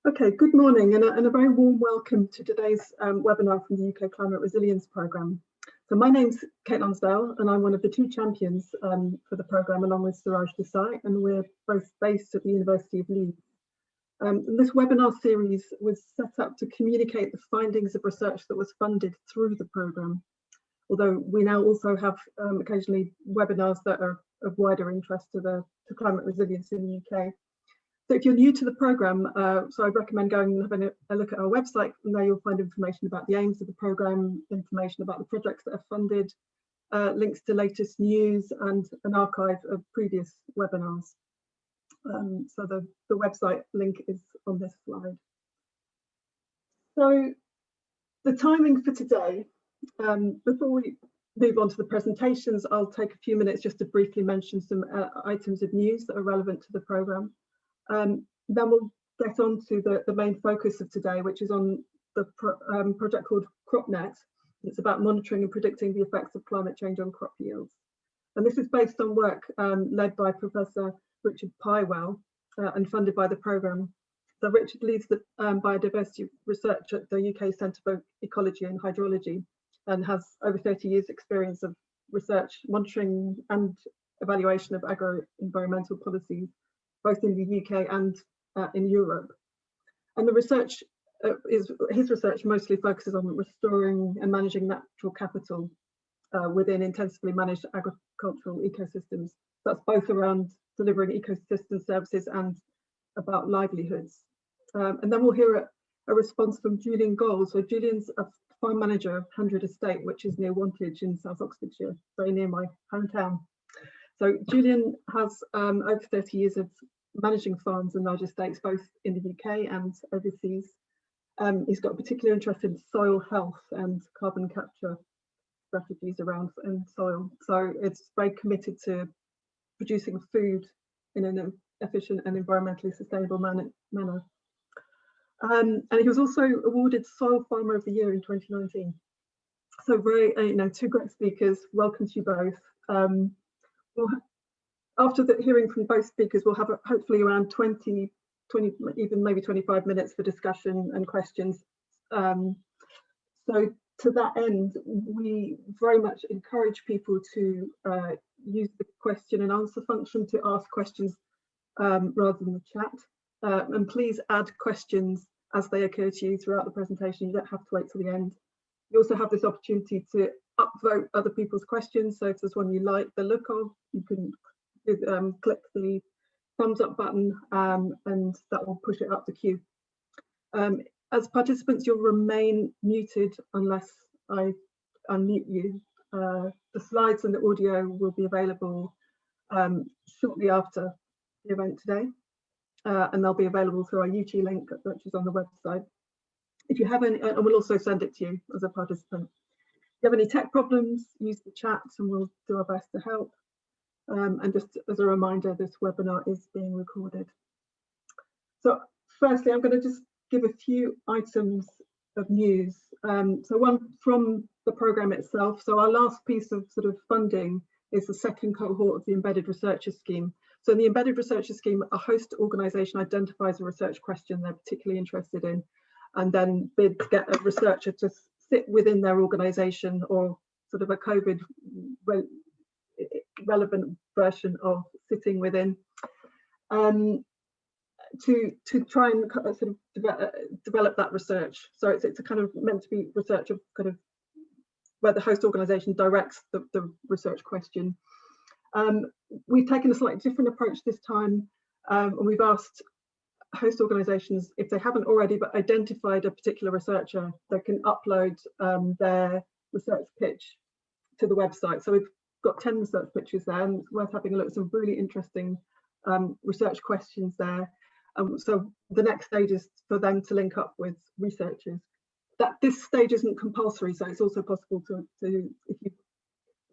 Okay, good morning and a very warm welcome to today's webinar from the UK Climate Resilience Programme. So my name's Kate Lonsdale and I'm one of the two champions for the programme along with Suraj Desai, and we're both based at the University of Leeds. And this webinar series was set up to communicate the findings of research that was funded through the programme, although we now also have occasionally webinars that are of wider interest to climate resilience in the UK. So if you're new to the programme, so I'd recommend going and having a look at our website, and there you'll find information about the aims of the programme, information about the projects that are funded, links to latest news and an archive of previous webinars. So the website link is on this slide. So the timing for today, before we move on to the presentations, I'll take a few minutes just to briefly mention some items of news that are relevant to the programme. Then we'll get on to the main focus of today, which is on the project called CropNet. It's about monitoring and predicting the effects of climate change on crop yields. And this is based on work led by Professor Richard Pywell and funded by the programme. So Richard leads the biodiversity research at the UK Centre for Ecology and Hydrology and has over 30 years experience of research, monitoring and evaluation of agro-environmental policies, both in the UK and in Europe. And the research his research mostly focuses on restoring and managing natural capital within intensively managed agricultural ecosystems. That's both around delivering ecosystem services and about livelihoods. And then we'll hear a response from Julian Gold. So Julian's a farm manager of 100 Estate, which is near Wantage in South Oxfordshire, very near my hometown. So Julian has over 30 years of managing farms and large estates, both in the UK and overseas. He's got a particular interest in soil health and carbon capture strategies around soil. So it's very committed to producing food in an efficient and environmentally sustainable manner. And he was also awarded Soil Farmer of the Year in 2019. So very, two great speakers. Welcome to you both. After hearing from both speakers, we'll have hopefully around 20, even maybe 25 minutes for discussion and questions. So to that end, we very much encourage people to use the question and answer function to ask questions rather than the chat. And please add questions as they occur to you throughout the presentation. You don't have to wait till the end. You also have this opportunity to upvote other people's questions. So if there's one you like the look of, you can click the thumbs up button and that will push it up the queue. As participants, you'll remain muted unless I unmute you. The slides and the audio will be available shortly after the event today, and they'll be available through our UT link, which is on the website. If you have any, and we'll also send it to you as a participant. If you have any tech problems, use the chat and we'll do our best to help. And just as a reminder, this webinar is being recorded. So firstly, I'm going to just give a few items of news. So one from the programme itself. So our last piece of sort of funding is the second cohort of the Embedded Researcher Scheme. So in the Embedded Researcher Scheme, a host organisation identifies a research question they're particularly interested in, and then bids get a researcher to sit within their organisation or sort of a COVID relevant version of sitting within to try and sort of develop that research. So it's a kind of meant to be research of kind of where the host organisation directs the research question. We've taken a slightly different approach this time, and we've asked host organisations, if they haven't already but identified a particular researcher, they can upload their research pitch to the website. So we've got 10 research pitches there, and it's worth having a look at some really interesting research questions there. So the next stage is for them to link up with researchers. This stage isn't compulsory, so it's also possible to if you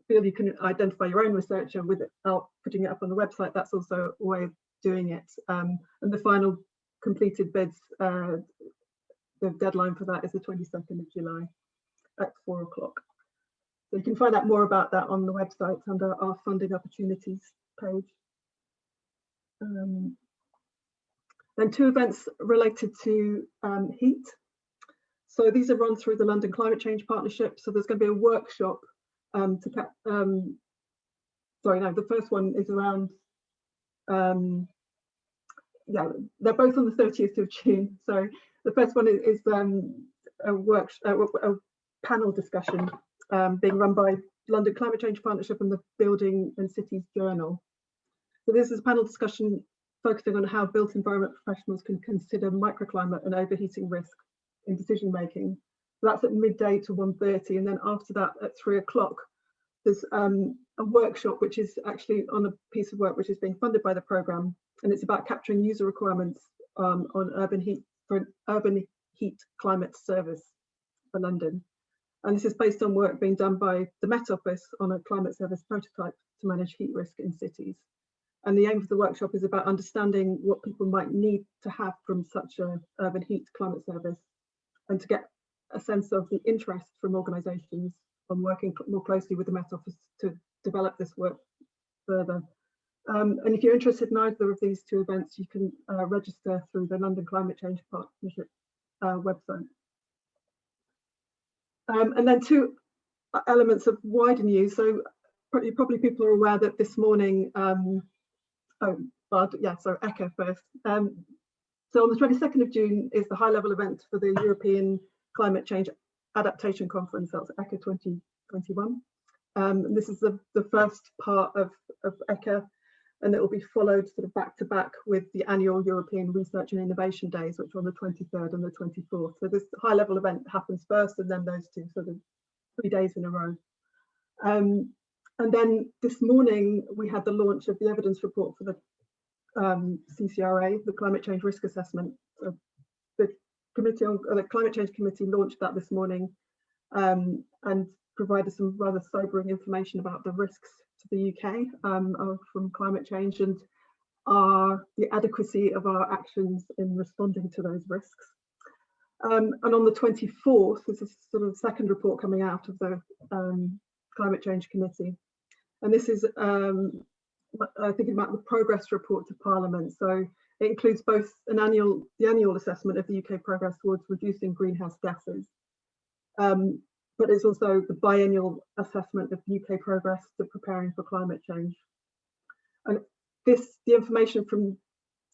feel you can identify your own researcher without putting it up on the website, that's also a way of doing it. And the final completed bids, the deadline for that is the 22nd of July at 4 o'clock. So you can find out more about that on the website under our funding opportunities page. Then 2 events related to heat. So these are run through the London Climate Change Partnership. So there's going to be a workshop the first one is around, they're both on the 30th of June. So the first one is a panel discussion being run by London Climate Change Partnership and the Building and Cities Journal. So this is a panel discussion focusing on how built environment professionals can consider microclimate and overheating risk in decision making. So that's at midday to 1:30, and then after that at 3 o'clock, there's a workshop which is actually on a piece of work which is being funded by the programme, and it's about capturing user requirements on urban heat climate service for London. And this is based on work being done by the Met Office on a climate service prototype to manage heat risk in cities. And the aim of the workshop is about understanding what people might need to have from such an urban heat climate service, and to get a sense of the interest from organisations on working more closely with the Met Office to develop this work further. And if you're interested in either of these 2 events, you can register through the London Climate Change Partnership website. And then 2 elements of wider news. So probably people are aware that this morning, ECHA first. So on the 22nd of June is the high-level event for the European Climate Change Adaptation Conference. That's ECHA 2021. And this is the first part of ECHA, and it will be followed sort of back to back with the annual European Research and Innovation Days, which are on the 23rd and the 24th. So this high-level event happens first, and then those 2 sort of 3 days in a row. And then this morning we had the launch of the evidence report for the CCRA, the Climate Change Risk Assessment. So the Climate Change Committee launched that this morning, and provided some rather sobering information about the risks to the UK from climate change, and the adequacy of our actions in responding to those risks. And on the 24th, this is sort of the second report coming out of the Climate Change Committee. And this is, I think, about the progress report to Parliament. So it includes both the annual assessment of the UK progress towards reducing greenhouse gases, but it's also the biennial assessment of UK progress to preparing for climate change. And the information from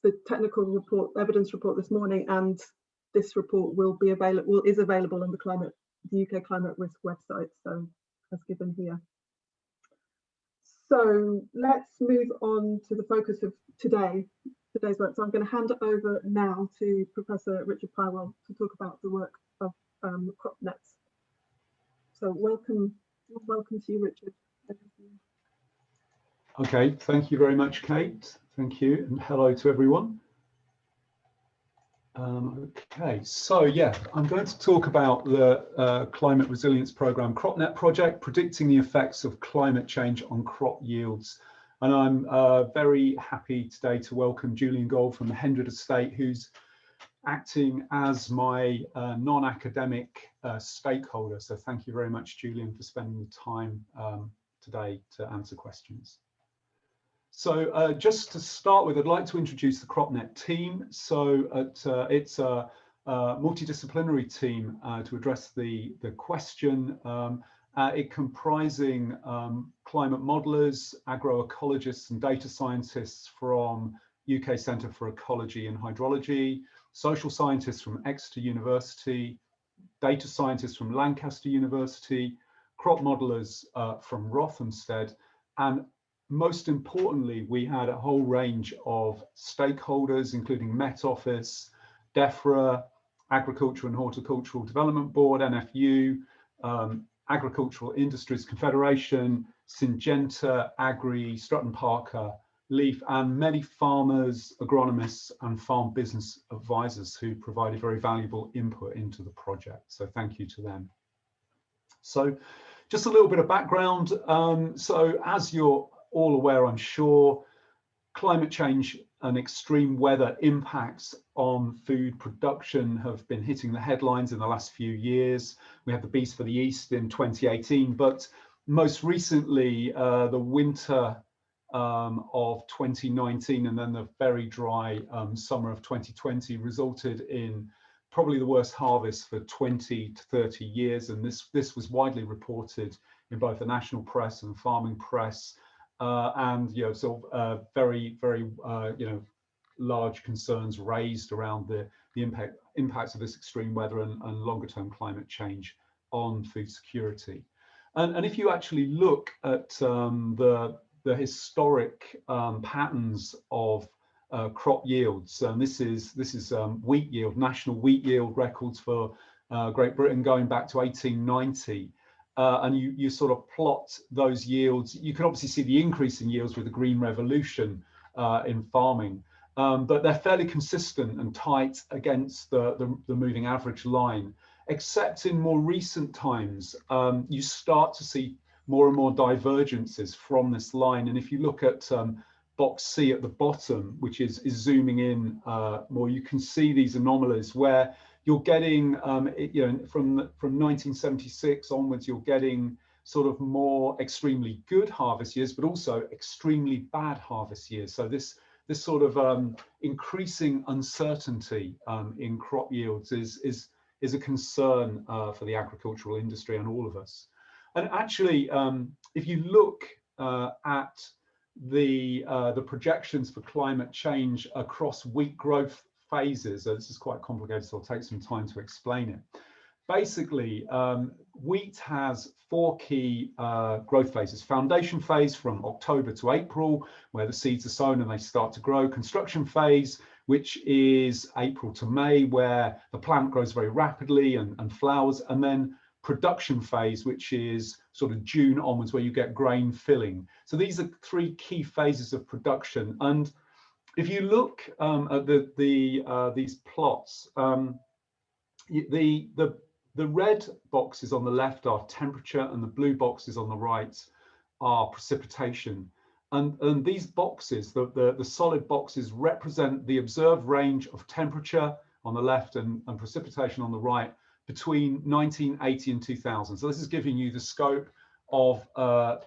the technical report, evidence report this morning, and this report is available on the UK Climate Risk website, so as given here. So let's move on to the focus of today's work. So I'm going to hand it over now to Professor Richard Pywell to talk about the work of crop nets. So welcome to you, Richard. Okay, thank you very much, Kate. Thank you, and hello to everyone. Okay, so yeah, I'm going to talk about the Climate Resilience Programme CropNet project, predicting the effects of climate change on crop yields. And I'm very happy today to welcome Julian Gold from the Hendred Estate, who's acting as my non-academic stakeholder. So thank you very much, Julian, for spending the time today to answer questions. So just to start with, I'd like to introduce the CropNet team. So it's a multidisciplinary team to address the question. It comprising climate modelers, agroecologists and data scientists from UK Centre for Ecology and Hydrology, social scientists from Exeter University, data scientists from Lancaster University, crop modelers from Rothamsted, and most importantly, we had a whole range of stakeholders, including Met Office, DEFRA, Agricultural and Horticultural Development Board, NFU, Agricultural Industries Confederation, Syngenta, Agri, Stratton Parker, Leaf, and many farmers, agronomists, and farm business advisors who provided very valuable input into the project. So thank you to them. So just a little bit of background. So as you're all aware, I'm sure, climate change and extreme weather impacts on food production have been hitting the headlines in the last few years. We had the Beast for the East in 2018, but most recently the winter of 2019 and then the very dry summer of 2020 resulted in probably the worst harvest for 20 to 30 years. And this was widely reported in both the national press and farming press, and sort of very large concerns raised around the impacts of this extreme weather and longer term climate change on food security. And if you actually look at the historic patterns of crop yields, and this is wheat yield, national wheat yield records for Great Britain going back to 1890, and you sort of plot those yields. You can obviously see the increase in yields with the Green Revolution in farming, but they're fairly consistent and tight against the moving average line, except in more recent times you start to see more and more divergences from this line. And if you look at box C at the bottom, which is zooming in more, you can see these anomalies where you're getting, from 1976 onwards, you're getting sort of more extremely good harvest years, but also extremely bad harvest years. So this sort of increasing uncertainty in crop yields is a concern for the agricultural industry and all of us. And actually, if you look at the projections for climate change across wheat growth phases, this is quite complicated, so I'll take some time to explain it. Basically, wheat has 4 key growth phases. Foundation phase from October to April, where the seeds are sown and they start to grow. Construction phase, which is April to May, where the plant grows very rapidly and flowers. And then production phase, which is sort of June onwards, where you get grain filling. So these are 3 key phases of production. And if you look at these plots, the red boxes on the left are temperature and the blue boxes on the right are precipitation. And these boxes, the solid boxes, represent the observed range of temperature on the left and precipitation on the right between 1980 and 2000. So this is giving you the scope of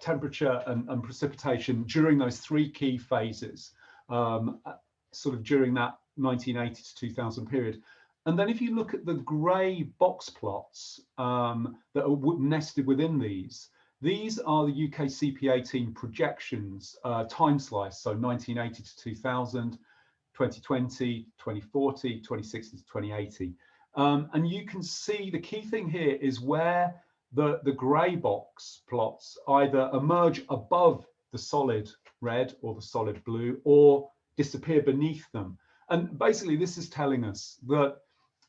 temperature and precipitation during those 3 key phases, sort of during that 1980 to 2000 period. And then if you look at the grey box plots that are nested within these are the UKCEH team projections, time slice, so 1980 to 2000, 2020, 2040, 2060 to 2080. And you can see the key thing here is where the grey box plots either emerge above the solid red or the solid blue or disappear beneath them. And basically this is telling us that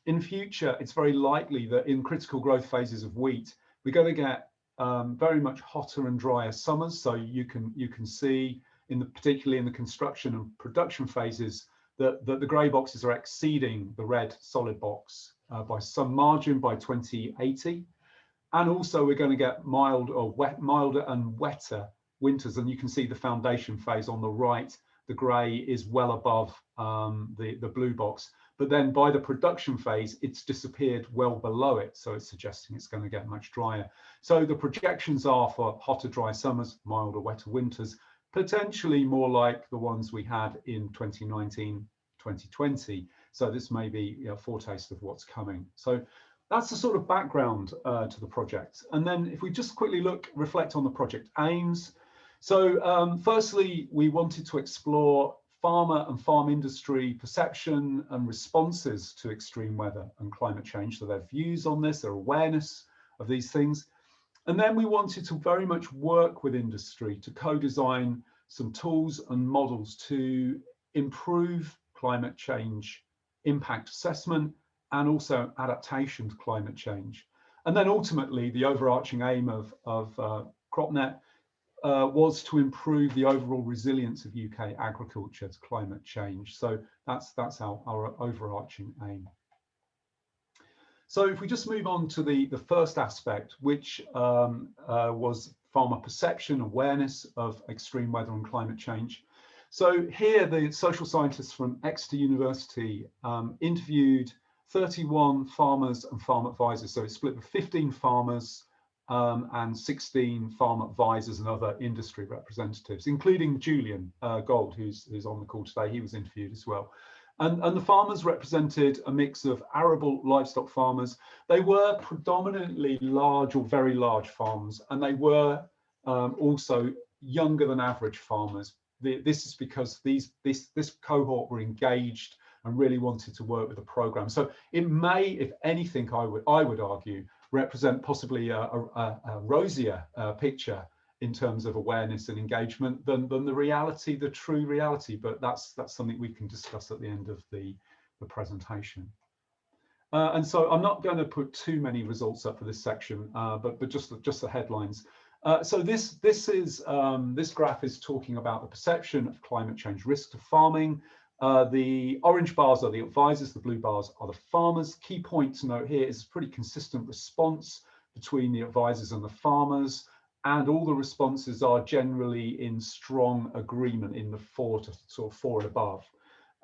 in future, it's very likely that in critical growth phases of wheat, we're going to get very much hotter and drier summers. So you can see, particularly in the construction and production phases, that the grey boxes are exceeding the red solid box by some margin by 2080. And also we're going to get milder and wetter winters. And you can see the foundation phase on the right, the grey is well above the blue box. But then by the production phase, it's disappeared well below it. So it's suggesting it's going to get much drier. So the projections are for hotter, dry summers, milder, wetter winters, potentially more like the ones we had in 2019, 2020. So this may be a foretaste of what's coming. So that's the sort of background to the project. And then if we just quickly reflect on the project aims. So firstly, we wanted to explore farmer and farm industry perception and responses to extreme weather and climate change. So their views on this, their awareness of these things. And then we wanted to very much work with industry to co-design some tools and models to improve climate change impact assessment and also adaptation to climate change. And then ultimately the overarching aim of CropNet was to improve the overall resilience of UK agriculture to climate change. So that's our overarching aim. So if we just move on to the first aspect, which was farmer perception, awareness of extreme weather and climate change. So here the social scientists from Exeter University interviewed 31 farmers and farm advisors. So it's split with 15 farmers, and 16 farm advisors and other industry representatives, including Julian Gold, who's on the call today. He was interviewed as well. And the farmers represented a mix of arable livestock farmers. They were predominantly large or very large farms, and they were also younger than average farmers. This is because this cohort were engaged and really wanted to work with the program. So it may, if anything, I would argue, represent possibly a rosier picture in terms of awareness and engagement than the reality, the true reality. But that's something we can discuss at the end of the presentation. And so I'm not going to put too many results up for this section, but just the headlines. So this graph is talking about the perception of climate change risk to farming. The orange bars are the advisors, the blue bars are the farmers. Key point to note here is pretty consistent response between the advisors and the farmers, and all the responses are generally in strong agreement in the 4 to sort of 4 and above.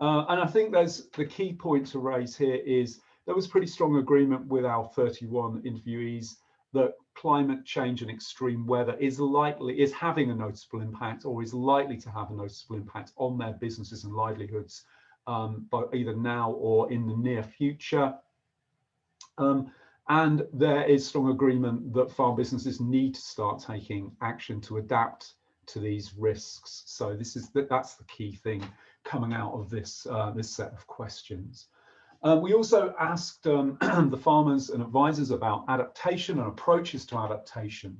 And I think there's the key point to raise here is there was pretty strong agreement with our 31 interviewees that climate change and extreme weather is having a noticeable impact, or is likely to have a noticeable impact on their businesses and livelihoods, but either now or in the near future. And there is strong agreement that farm businesses need to start taking action to adapt to these risks. So that's the key thing coming out of this set of questions. We also asked the farmers and advisors about adaptation and approaches to adaptation.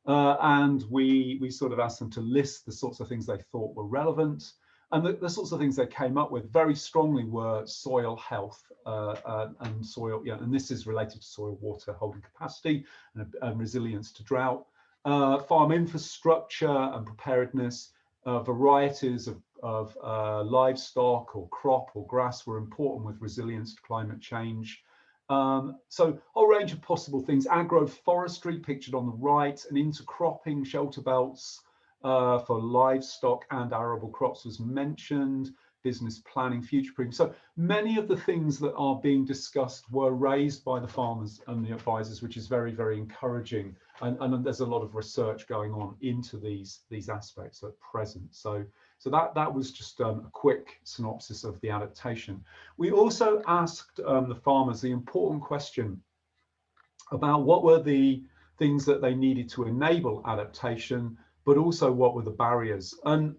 And we sort of asked them to list the sorts of things they thought were relevant. And the sorts of things they came up with very strongly were soil health and soil, and this is related to soil water holding capacity and resilience to drought, farm infrastructure and preparedness, varieties of livestock or crop or grass were important with resilience to climate change. So a whole range of possible things. Agroforestry pictured on the right, and intercropping, shelter belts for livestock and arable crops was mentioned, business planning, future-proofing. So many of the things that are being discussed were raised by the farmers and the advisors, which is very, very encouraging. And there's a lot of research going on into these aspects at present. So that was just a quick synopsis of the adaptation. We also asked the farmers the important question about what were the things that they needed to enable adaptation, but also what were the barriers. And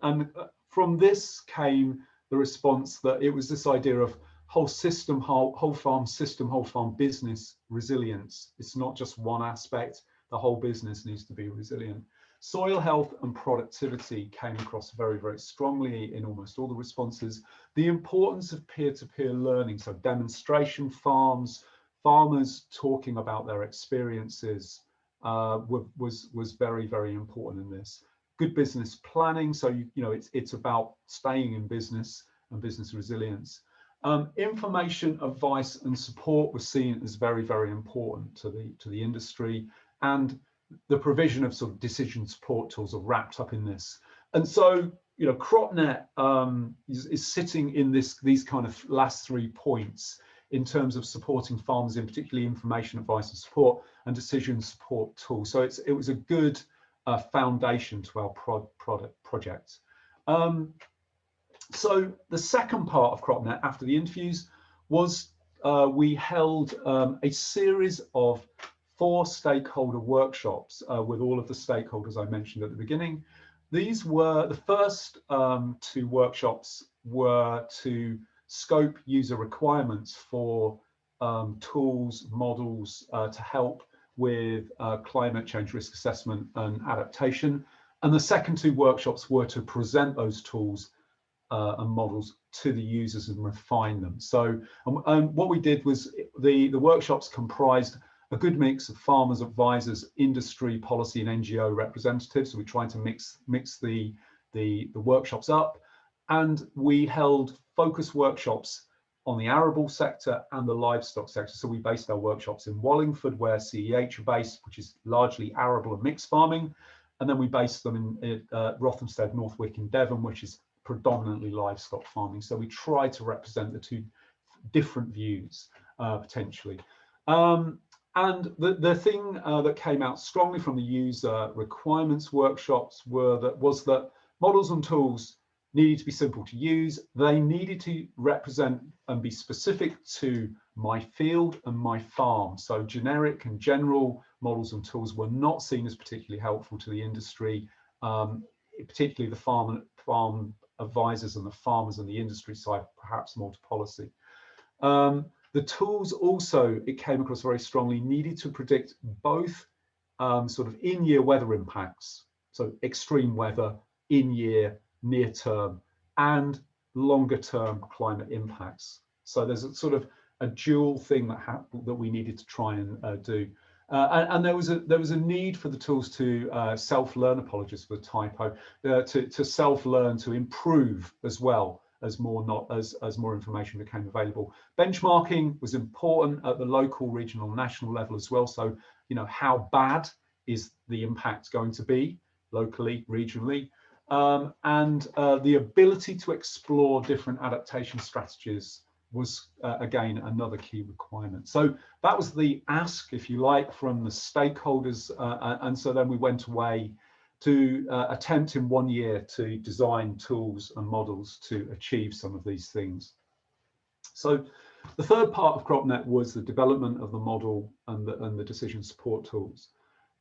from this came the response that it was this idea of whole system, whole farm business resilience. It's not just one aspect, the whole business needs to be resilient. Soil health and productivity came across very, very strongly in almost all the responses. The importance of peer-to-peer learning, so demonstration farms, farmers talking about their experiences was very, very important in this. Good business planning, so it's about staying in business and business resilience. Information, advice, and support was seen as very, very important to the industry, and the provision of sort of decision support tools are wrapped up in this. And so, CropNet is sitting in these kind of last 3 points in terms of supporting farmers, in particularly information, advice, and support, and decision support tools. So it was a good foundation to our project. So the second part of CropNet after the interviews was we held a series of 4 stakeholder workshops with all of the stakeholders I mentioned at the beginning. These were the first 2 workshops were to scope user requirements for tools, models to help with climate change risk assessment and adaptation. And the second 2 workshops were to present those tools and models to the users and refine them. So what we did was the workshops comprised a good mix of farmers, advisors, industry, policy, and NGO representatives. So we tried to mix the workshops up, and we held focus workshops on the arable sector and the livestock sector. So we based our workshops in Wallingford, where CEH are based, which is largely arable and mixed farming, and then we based them in Rothamsted, Northwick in Devon, which is predominantly livestock farming. So we tried to represent the 2 different views potentially. And the thing that came out strongly from the user requirements workshops was that models and tools needed to be simple to use. They needed to represent and be specific to my field and my farm. So generic and general models and tools were not seen as particularly helpful to the industry, particularly the farm advisors and the farmers and the industry side, perhaps more to policy. The tools also, it came across very strongly, needed to predict both sort of in-year weather impacts, so extreme weather, in-year, near-term, and longer-term climate impacts. So there's a sort of a dual thing that we needed to try and do. And there was a need for the tools to self-learn, apologies for the typo, to self-learn, to improve as well as more information became available. Benchmarking was important at the local, regional, national level as well. So, you know, how bad is the impact going to be locally, regionally? And the ability to explore different adaptation strategies was, again, another key requirement. So that was the ask, if you like, from the stakeholders. And so then we went away to attempt in 1 year to design tools and models to achieve some of these things. So the third part of CropNet was the development of the model and the decision support tools.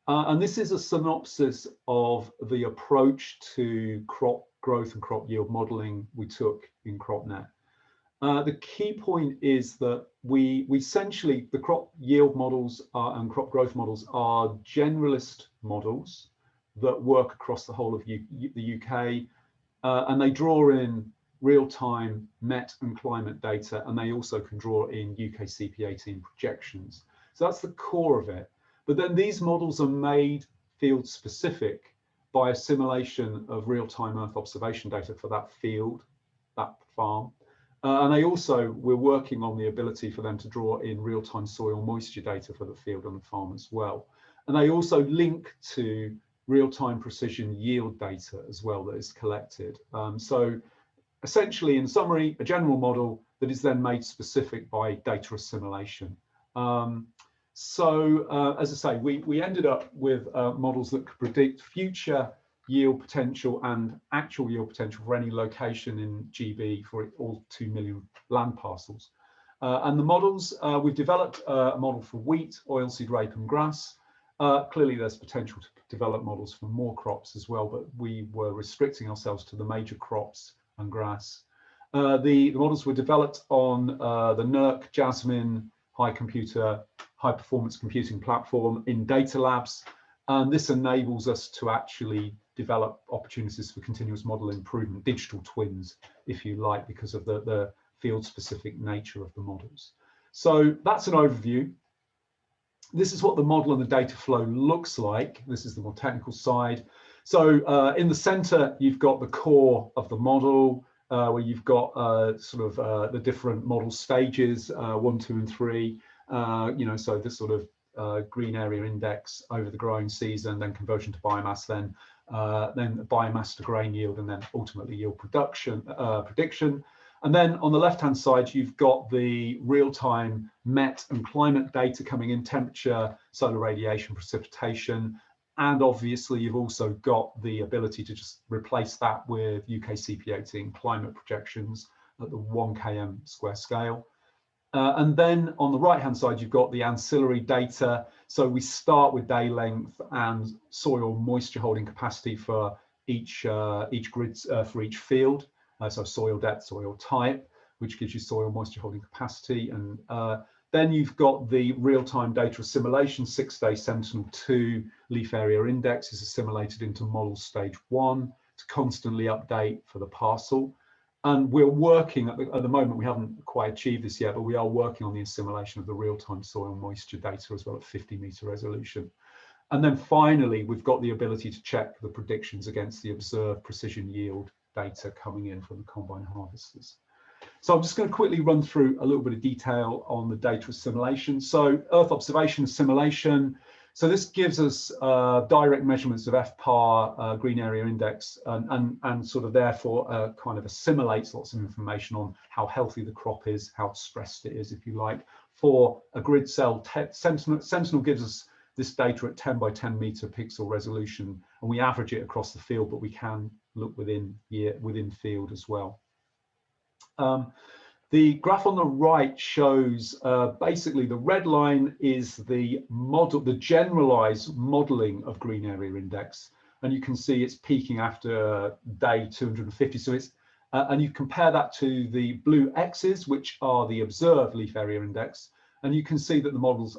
And this is a synopsis of the approach to crop growth and crop yield modeling we took in CropNet. The key point is that we essentially, the crop yield models and crop growth models are generalist models that work across the whole of the UK, and they draw in real-time Met and climate data, and they also can draw in UKCEH projections. So that's the core of it. But then these models are made field specific by assimilation of real-time Earth observation data for that field, that farm. And they also, we're working on the ability for them to draw in real-time soil moisture data for the field and the farm as well. And they also link to real-time precision yield data as well that is collected. So essentially, in summary, a general model that is then made specific by data assimilation. As I say, we ended up with models that could predict future yield potential and actual yield potential for any location in GB for all 2 million land parcels. And the models, we've developed a model for wheat, oilseed rape and grass. Clearly there's potential to develop models for more crops as well, but we were restricting ourselves to the major crops and grass. The models were developed on the NERC Jasmine high performance computing platform in data labs. And this enables us to actually develop opportunities for continuous model improvement, digital twins, if you like, because of the field specific nature of the models. So that's an overview. This is what the model and the data flow looks like. This is the more technical side. So in the center, you've got the core of the model, where you've got the different model stages, 1, 2, and 3. So this sort of green area index over the growing season, then conversion to biomass, then biomass to grain yield, and then ultimately yield prediction. And then on the left-hand side, you've got the real-time Met and climate data coming in, temperature, solar radiation, precipitation, and obviously you've also got the ability to just replace that with UKCEH climate projections at the 1 km square scale. And then on the right-hand side, you've got the ancillary data. So we start with day length and soil moisture holding capacity for each grid for each field. So soil depth, soil type, which gives you soil moisture holding capacity. And then you've got the real-time data assimilation, 6-day Sentinel-2 leaf area index is assimilated into model stage 1 to constantly update for the parcel. And we're working at the moment, we haven't quite achieved this yet, but we are working on the assimilation of the real-time soil moisture data as well at 50-meter resolution. And then finally, we've got the ability to check the predictions against the observed precision yield data coming in from the combine harvesters. So I'm just going to quickly run through a little bit of detail on the data assimilation. So Earth observation assimilation. So this gives us direct measurements of FPAR, green area index, and sort of therefore kind of assimilates lots of information on how healthy the crop is, how stressed it is, if you like, for a grid cell. Sentinel gives us this data at 10 by 10 meter pixel resolution, and we average it across the field, but we can look within field as well. The graph on the right shows basically the red line is the generalized modeling of green area index, and you can see it's peaking after day 250. So it's and you compare that to the blue X's, which are the observed leaf area index, and you can see that the model's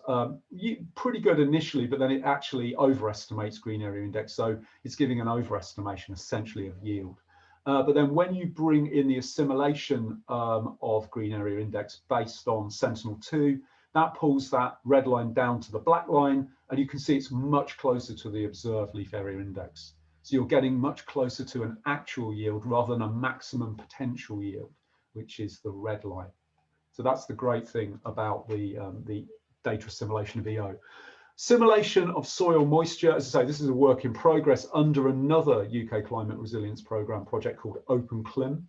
pretty good initially, but then it actually overestimates green area index. So it's giving an overestimation essentially of yield. But then when you bring in the assimilation of green area index based on Sentinel-2, that pulls that red line down to the black line, and you can see it's much closer to the observed leaf area index. So you're getting much closer to an actual yield rather than a maximum potential yield, which is the red line. So that's the great thing about the data assimilation of EO. Simulation of soil moisture, as I say, this is a work in progress under another UK climate resilience programme project called OpenClim,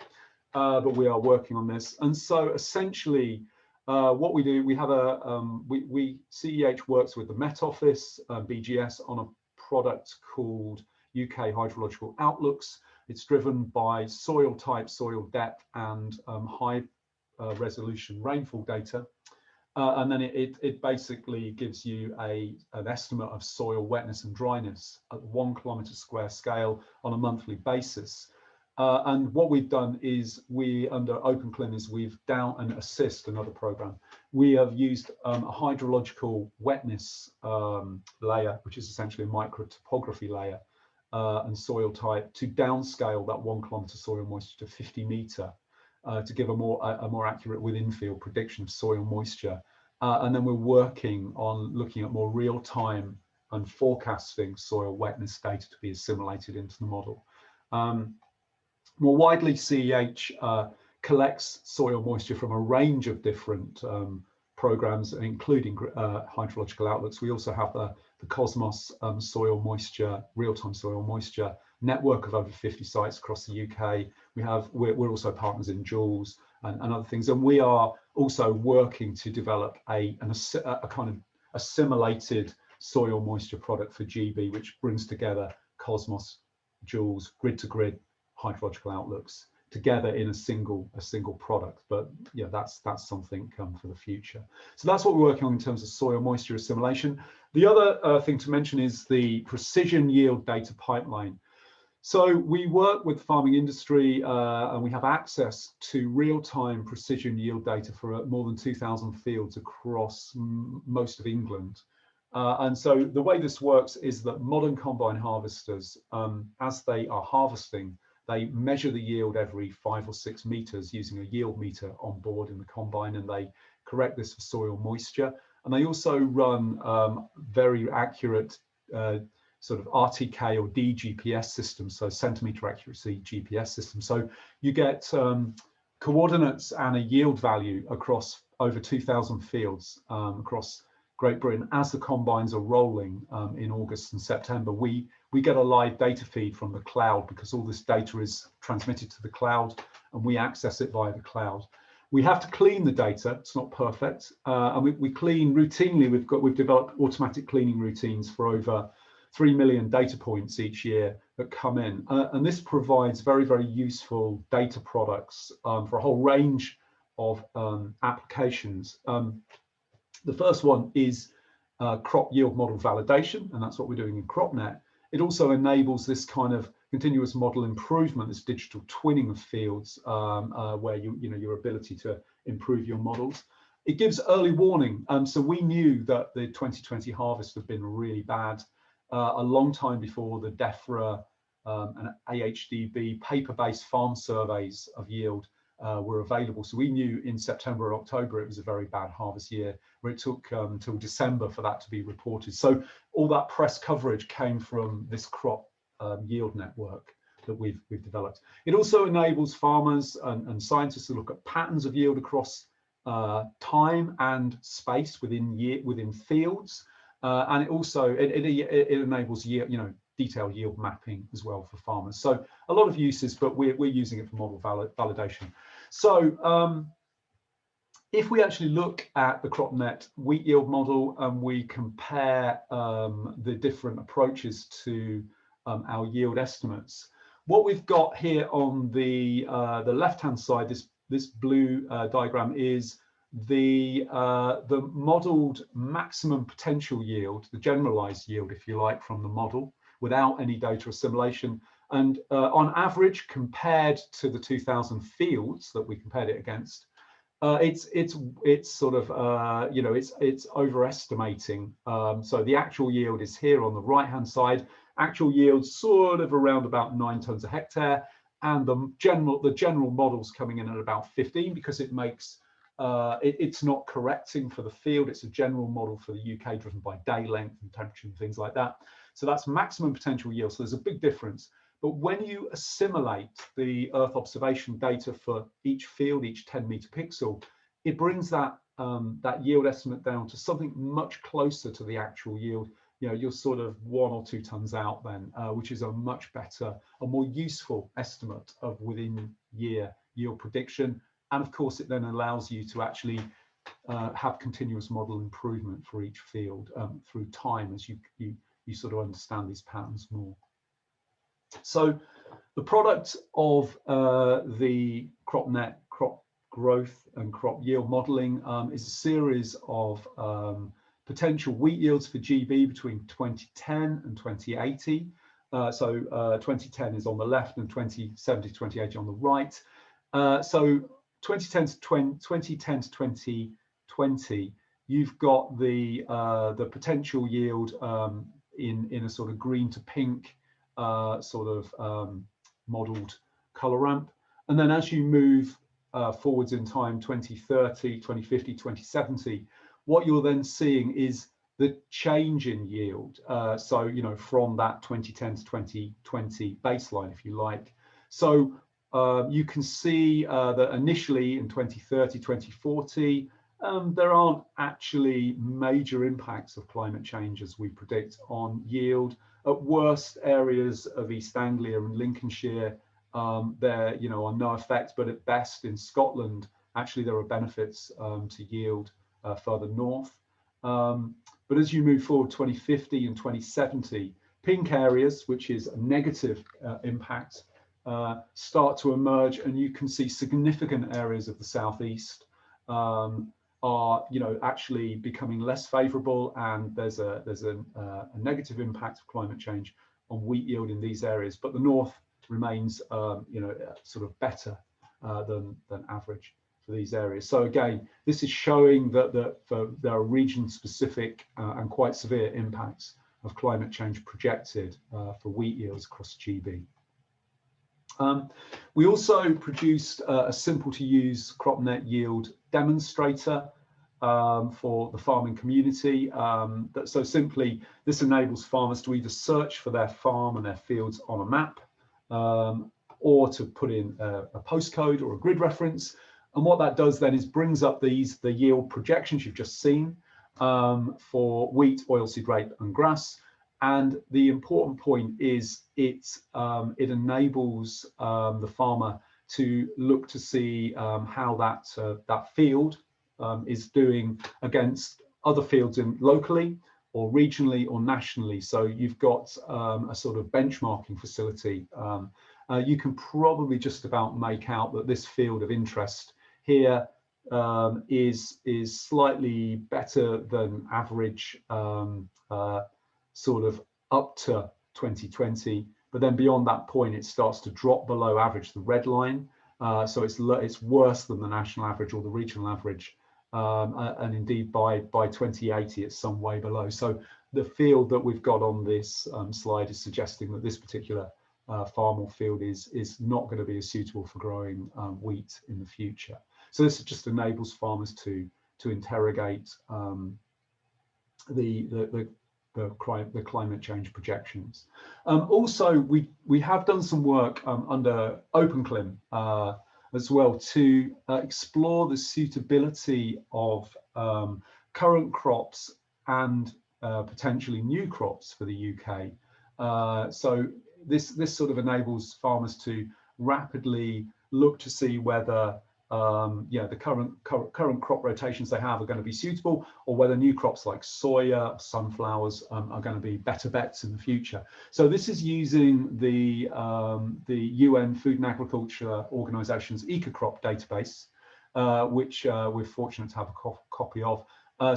but we are working on this. And so essentially what we do, we have CEH works with the Met Office, BGS, on a product called UK Hydrological Outlooks. It's driven by soil type, soil depth, and high resolution rainfall data. And then it basically gives you an estimate of soil wetness and dryness at 1 km² scale on a monthly basis. And what we've done is under OpenClim is we've and Assist, another program, we have used a hydrological wetness layer, which is essentially a microtopography layer, and soil type to downscale that 1 kilometre soil moisture to 50 metre. To give a more accurate within-field prediction of soil moisture. And then we're working on looking at more real-time and forecasting soil wetness data to be assimilated into the model. More widely, CEH collects soil moisture from a range of different programs, including hydrological outlooks. We also have the Cosmos soil moisture, real-time soil moisture network of over 50 sites across the UK. We're also partners in Joules and other things, and we are also working to develop a kind of assimilated soil moisture product for GB, which brings together Cosmos, Joules, grid-to-grid hydrological outlooks together in a single product. But yeah, that's something for the future. So that's what we're working on in terms of soil moisture assimilation. The other thing to mention is the precision yield data pipeline. So we work with farming industry and we have access to real-time precision yield data for more than 2,000 fields across most of England. And so the way this works is that modern combine harvesters, as they are harvesting, they measure the yield every 5 or 6 meters using a yield meter on board in the combine, and they correct this for soil moisture. And they also run very accurate sort of RTK or DGPS systems, so centimeter accuracy GPS systems. So you get coordinates and a yield value across over 2,000 fields across Great Britain. As the combines are rolling in August and September, we get a live data feed from the cloud, because all this data is transmitted to the cloud and we access it via the cloud. We have to clean the data, it's not perfect, and we clean routinely. We've developed automatic cleaning routines for over 3 million data points each year that come in, and this provides very, very useful data products for a whole range of applications. The first one is crop yield model validation, and that's what we're doing in CropNet. It also enables this kind of continuous model improvement, this digital twinning of fields, where your ability to improve your models. It gives early warning, so we knew that the 2020 harvest had been really bad a long time before the DEFRA and AHDB paper-based farm surveys of yield were available. So we knew in September or October it was a very bad harvest year, where it took till December for that to be reported. So all that press coverage came from this crop yield network that we've developed. It also enables farmers and scientists to look at patterns of yield across time and space within fields, and it also it enables detailed yield mapping as well for farmers. So a lot of uses, but we're using it for model validation. So if we actually look at the CropNet wheat yield model and we compare the different approaches to our yield estimates, what we've got here on the left-hand side, this blue diagram, is the modelled maximum potential yield, the generalised yield, if you like, from the model, without any data assimilation. And on average, compared to the 2,000 fields that we compared it against, it's sort of you know, it's overestimating. So the actual yield is here on the right hand side. Actual yield sort of around about 9 tonnes a hectare, and the general model's coming in at about 15, because it makes it's not correcting for the field. It's a general model for the UK driven by day length and temperature and things like that. So that's maximum potential yield. So there's a big difference. But when you assimilate the Earth observation data for each field, each 10-metre pixel, it brings that that yield estimate down to something much closer to the actual yield. You know, you're sort of 1 or 2 tonnes out then, which is a much better, a more useful estimate of within year yield prediction. And of course, it then allows you to actually have continuous model improvement for each field through time, as you sort of understand these patterns more. So the product of the CropNet crop growth and crop yield modelling is a series of potential wheat yields for GB between 2010 and 2080. So 2010 is on the left and 2070 to 2080 on the right. So 2010 to 2020, you've got the potential yield in a sort of green to pink sort of modelled colour ramp. And then as you move forwards in time, 2030, 2050, 2070, what you're then seeing is the change in yield. So, you know, from that 2010 to 2020 baseline, if you like. So you can see that initially in 2030, 2040, there aren't actually major impacts of climate change as we predict on yield. At worst, areas of East Anglia and Lincolnshire, there, you know, are no effects, but at best in Scotland, actually there are benefits to yield further north. But as you move forward 2050 and 2070, pink areas, which is a negative impact, start to emerge, and you can see significant areas of the southeast are, you know, actually becoming less favourable, and there's a negative impact of climate change on wheat yield in these areas. But the north remains, you know, sort of better than average for these areas. So again, this is showing that there are region-specific and quite severe impacts of climate change projected for wheat yields across GB. We also produced a simple-to-use CropNet yield demonstrator for the farming community. So simply, this enables farmers to either search for their farm and their fields on a map, or to put in a postcode or a grid reference. And what that does then is brings up the yield projections you've just seen for wheat, oilseed rape and grass. And the important point is it enables the farmer to look to see how that field is doing against other fields locally or regionally or nationally. So you've got a sort of benchmarking facility. You can probably just about make out that this field of interest here is slightly better than average, sort of up to 2020, but then beyond that point it starts to drop below average, the red line. So it's worse than the national average or the regional average, and indeed by 2080 it's some way below. So the field that we've got on this slide is suggesting that this particular farm or field is not going to be as suitable for growing wheat in the future. So this just enables farmers to interrogate the climate change projections. Also, we have done some work under OpenClim as well to explore the suitability of current crops and potentially new crops for the UK. So this sort of enables farmers to rapidly look to see whether the current crop rotations they have are going to be suitable, or whether new crops like soya, sunflowers are going to be better bets in the future. So this is using the UN Food and Agriculture Organization's EcoCrop database, which we're fortunate to have a copy of.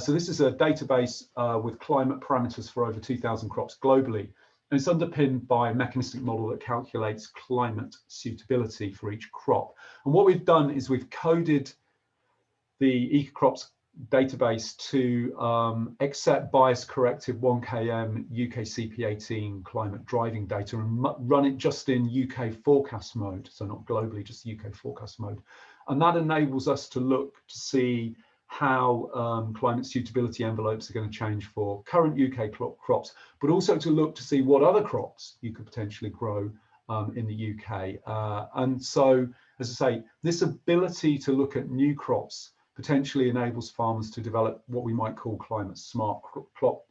So this is a database with climate parameters for over 2,000 crops globally. And it's underpinned by a mechanistic model that calculates climate suitability for each crop. And what we've done is we've coded the EcoCrops database to accept bias corrected 1km UKCEH climate driving data and run it just in UK forecast mode, so not globally, just UK forecast mode. And that enables us to look to see how climate suitability envelopes are going to change for current UK crops, but also to look to see what other crops you could potentially grow in the UK. And so, as I say, this ability to look at new crops potentially enables farmers to develop what we might call climate smart crop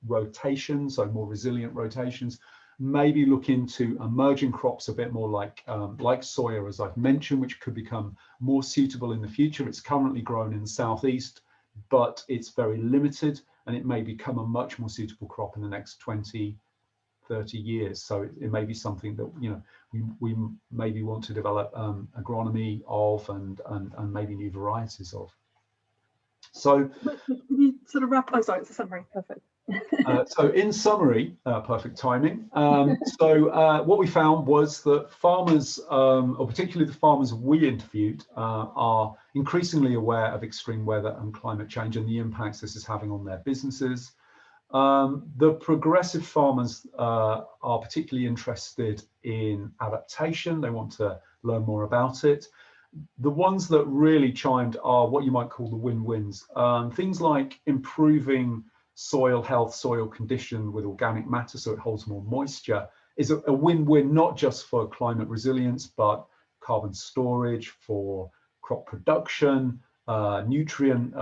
rotations, so more resilient rotations. Maybe look into emerging crops a bit more like soya, as I've mentioned, which could become more suitable in the future. It's currently grown in the southeast, but it's very limited, and it may become a much more suitable crop in the next 20, 30 years. So it may be something that we maybe want to develop agronomy of and maybe new varieties of. So can you sort of wrap? Oh, sorry, it's a summary. Perfect. So in summary, perfect timing. What we found was that farmers, or particularly the farmers we interviewed, are increasingly aware of extreme weather and climate change and the impacts this is having on their businesses. The progressive farmers are particularly interested in adaptation. They want to learn more about it. The ones that really chimed are what you might call the win-wins. Things like improving soil health, soil condition with organic matter so it holds more moisture is a win-win, not just for climate resilience, but carbon storage, for crop production, nutrient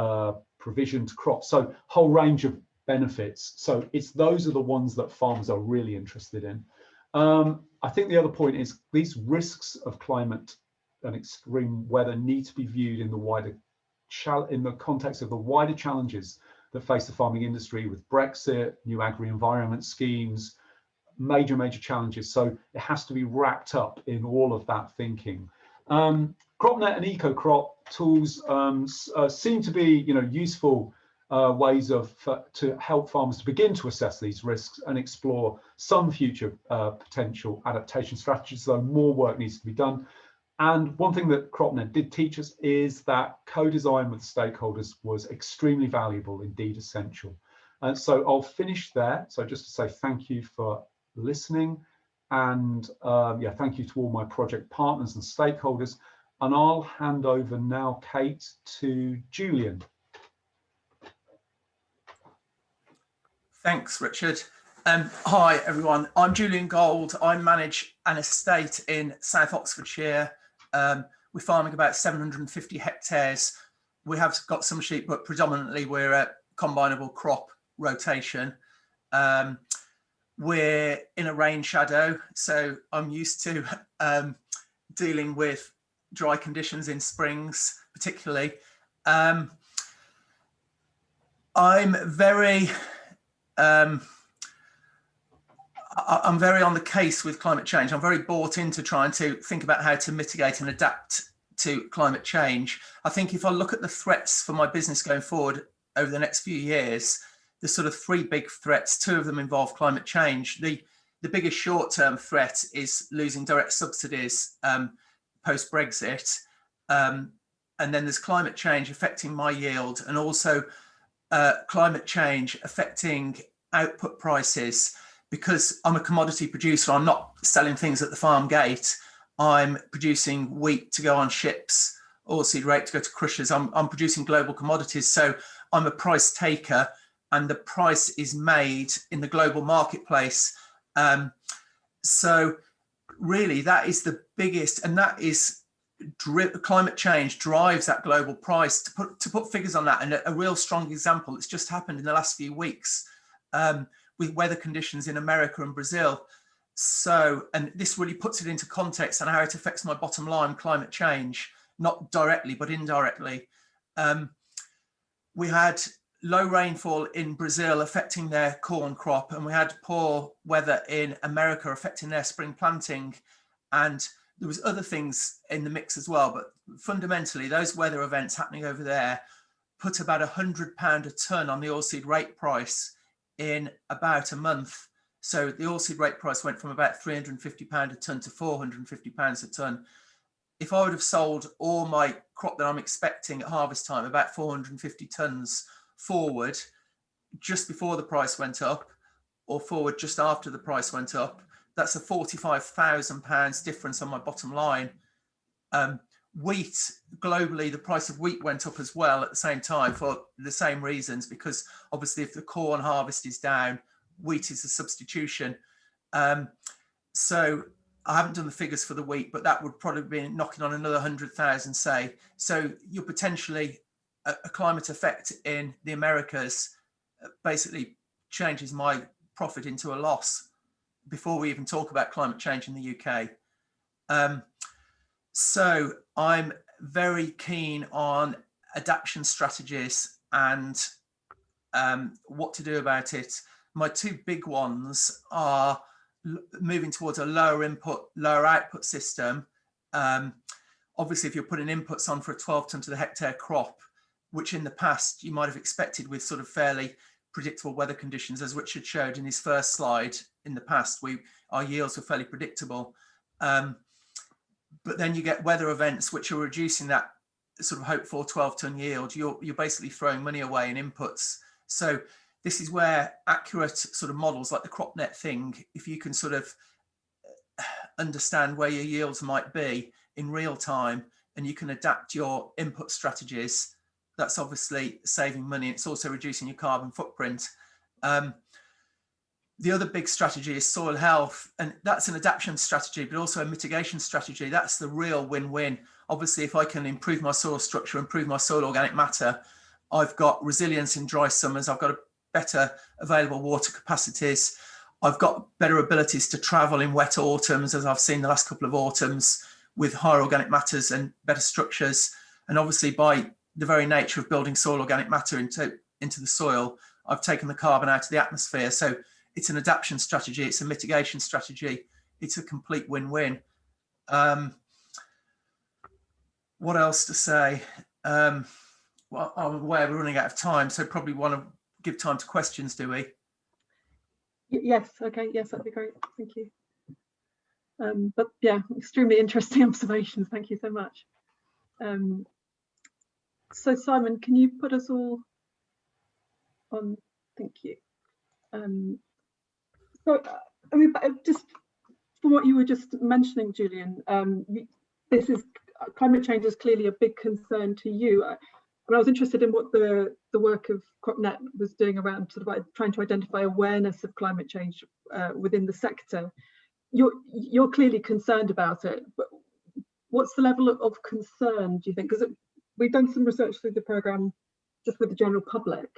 provision to crops, so whole range of benefits. So those are the ones that farmers are really interested in. I think the other point is these risks of climate and extreme weather need to be viewed in the context of the wider challenges that face the farming industry with Brexit, new agri-environment schemes, major challenges. So it has to be wrapped up in all of that thinking. CropNet and EcoCrop tools seem to be, useful ways to help farmers to begin to assess these risks and explore some future potential adaptation strategies, though more work needs to be done. And one thing that CropNet did teach us is that co-design with stakeholders was extremely valuable, indeed essential. And so I'll finish there. So just to say thank you for listening, and thank you to all my project partners and stakeholders. And I'll hand over now, Kate, to Julian. Thanks, Richard. Hi, everyone. I'm Julian Gold. I manage an estate in South Oxfordshire. We're farming about 750 hectares. We have got some sheep, but predominantly we're a combinable crop rotation. We're in a rain shadow, so I'm used to dealing with dry conditions in springs, particularly. I'm very on the case with climate change. I'm very bought into trying to think about how to mitigate and adapt to climate change. I think if I look at the threats for my business going forward over the next few years, there's sort of three big threats. Two of them involve climate change. The biggest short-term threat is losing direct subsidies post-Brexit. And then there's climate change affecting my yield, and also climate change affecting output prices. Because I'm a commodity producer, I'm not selling things at the farm gate. I'm producing wheat to go on ships, oilseed rape to go to crushers. I'm producing global commodities. So I'm a price taker, and the price is made in the global marketplace. So really that is the biggest, and that is climate change drives that global price. To put figures on that, and a real strong example that's just happened in the last few weeks, with weather conditions in America and Brazil. So, and this really puts it into context and how it affects my bottom line, climate change. not directly, but indirectly. We had low rainfall in Brazil affecting their corn crop, and we had poor weather in America affecting their spring planting. And there was other things in the mix as well, but fundamentally those weather events happening over there put about £100 a tonne on the oilseed rape price in about a month. So the oilseed rape price went from about £350 a tonne to £450 a tonne. If I would have sold all my crop that I'm expecting at harvest time, about 450 tonnes forward, just before the price went up, or forward just after the price went up, that's a £45,000 difference on my bottom line. Wheat, globally, the price of wheat went up as well at the same time for the same reasons, because obviously if the corn harvest is down, wheat is a substitution. So I haven't done the figures for the wheat, but that would probably be knocking on another 100,000, say. So you're potentially a climate effect in the Americas basically changes my profit into a loss before we even talk about climate change in the UK. So I'm very keen on adaptation strategies and what to do about it. My two big ones are moving towards a lower input, lower output system. Obviously, if you're putting inputs on for a 12 tonne to the hectare crop, which in the past you might have expected with sort of fairly predictable weather conditions, as Richard showed in his first slide, in the past, our yields were fairly predictable. But then you get weather events which are reducing that sort of hoped for 12 tonne yield. You're basically throwing money away in inputs. So this is where accurate sort of models like the CropNet thing, if you can sort of understand where your yields might be in real time and you can adapt your input strategies, that's obviously saving money. It's also reducing your carbon footprint. The other big strategy is soil health, and that's an adaptation strategy, but also a mitigation strategy. That's the real win-win. Obviously, if I can improve my soil structure, improve my soil organic matter, I've got resilience in dry summers, I've got better available water capacities, I've got better abilities to travel in wet autumns, as I've seen the last couple of autumns, with higher organic matters and better structures. And obviously, by the very nature of building soil organic matter into the soil, I've taken the carbon out of the atmosphere. So it's an adaptation strategy, it's a mitigation strategy, it's a complete win-win. What else to say? Well, I'm aware we're running out of time, so probably want to give time to questions, do we? Yes, okay, yes, that'd be great, thank you. But yeah, extremely interesting observations, thank you so much. So Simon, can you put us all on? Thank you. So, I mean, just from what you were just mentioning, Julian, this is climate change is clearly a big concern to you. And I was interested in what the work of CropNet was doing around sort of like trying to identify awareness of climate change within the sector. You're clearly concerned about it, but what's the level of concern, do you think? Because we've done some research through the programme just with the general public,